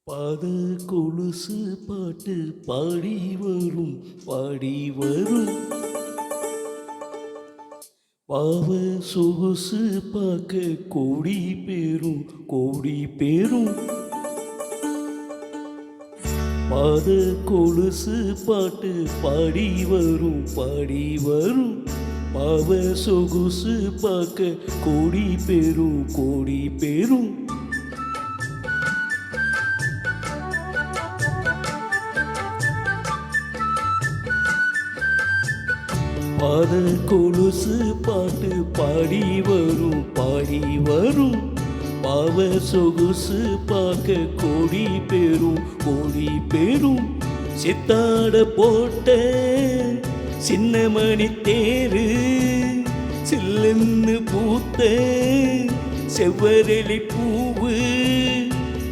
பாத கொலுசு பாட்டு பாடி வரும் பாடி வரும். பாவ சொகுசு பார்க்க கோடி பேரும் கோடி பேரும். பாத கொலுசு பாட்டு பாடி வரும் பாடி வரும். பாவ சொகுசு பார்க்க கோடி பேரும் கோடி பேரும். பாத கொலுசு பாட்டு பாடி வரும் பாடி வரும். பாவ சொகுசு பார்க்க கோடி பேரும் கோடி பேரும். சித்தாட போட்ட சின்னமணி தேரு சில்லுன்னு பூத்த செவ்வரளி பூவு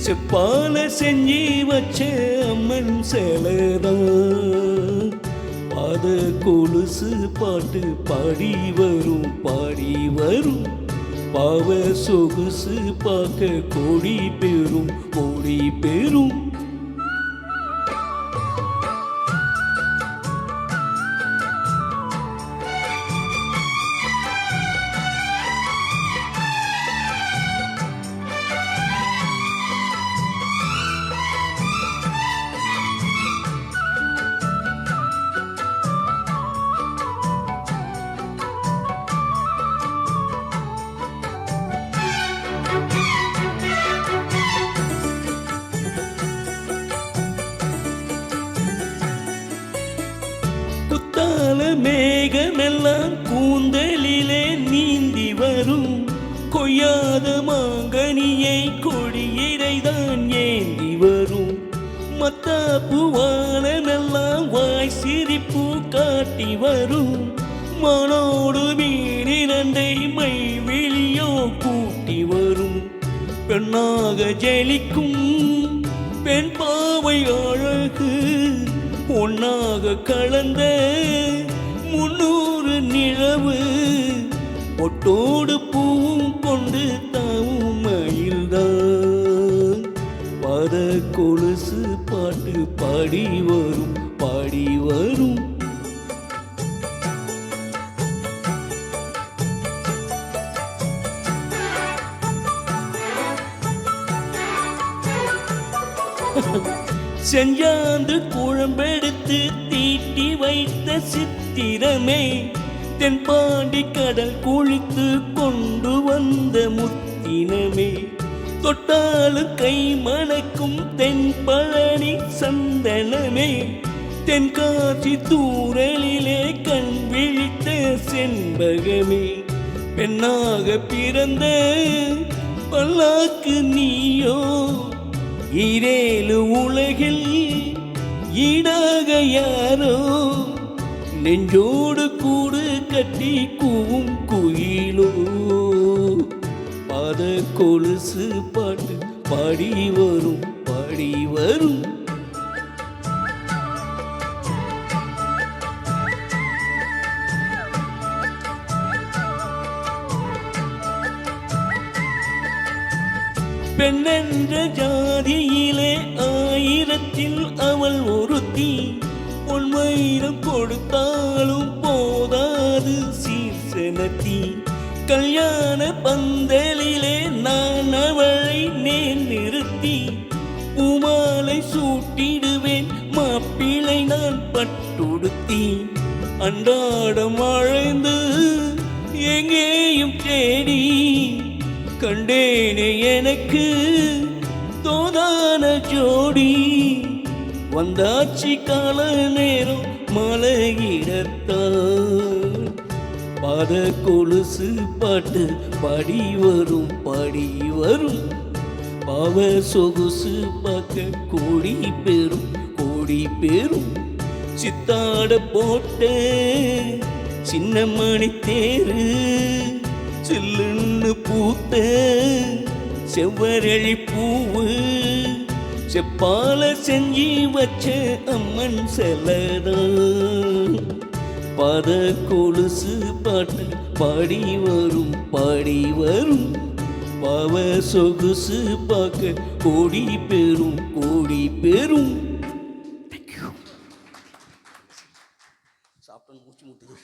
செப்பால செஞ்சு வச்ச அம்மன் சேலதான். பாத கொலுசு பாட்டு பாடி வரும் பாடி வரும். பாவ சொகுசு பார்க்க கோடி பேரும் கோடி பேரும். குத்தால மேகமெல்லாம் கூந்தலிலே நீந்தி வரும். கொய்யாத மாங்கனியை கொடியிறைதான் ஏந்தி வரும். மத்தாப்பு வானமெல்லாம் வாய் சிரிப்பு காட்டி வரும். மனோடு மீனிரண்டை மை வெளியோ கூட்டி வரும். பெண்ணாக ஜெலிக்கும் பெண் பாவை அழகு ஒன்னாக கலந்த 300 நிலவு. பொட்டோடு பூவும் கொண்டு தாவும் மயில்தான். பாத கொலுசு பாட்டு பாடி வரும் பாடி வரும். செஞ்சாந்து குழம்பெடுத்து தீட்டி வைத்த சித்திரமே. தென்பாண்டி கடல் குளித்து கொண்டு வந்த முத்தினமே. தொட்டாலும் கை மணக்கும் தென்பழனி சந்தனமே. தென்காட்சி தூரலிலே கண் விழித்த செண்பகமே. பெண்ணாக பிறந்த பல்லாக்கு நீயோ. ஈரேழு உலகில் ஈடாக யாரோ. நெஞ்சோடு கூடு கட்டி கூவும் குயிலோ. பாத கொலுசு பாட்டு பாடி வரும் பாடி வரும். பெண்ணென்ற ஜாதியிலே 1000ல் அவள் ஒருத்தி. பொன்மயிரம் கொடுத்தாலும் போதாது சீர்செனத்தி. கல்யாண பந்தலிலே நான் அவளை நேர் நிறுத்தி. பூமாலை சூட்டிடுவேன் மாப்பிளை நான் பட்டுடுத்தி. அன்றாடம் அழைந்து எங்கேயும் தேடி கண்டேனே எனக்கு தோதான ஜோடி. வந்தாச்சி கால நேரம் மலையிடத்தான். பாத கொலுசு பாட்டு பாடி வரும் பாடி வரும். பாவ சொகுசு பார்க்க கோடி பேரும் கோடி பேரும். சித்தாட போட்ட சின்னமணி தேரு சில்லுன்னு பூத்த செவ்வரளி பூவு செப்பால செஞ்சு வச்ச அம்மன் செலதான். பாத கொலுசு பாட்டு பாடி வரும் பாடி வரும். பாவ சொகுசு பார்க்க கோடி பெரும் கோடி பெரும். சாப்பிட்டு மூச்சு முட்டுது.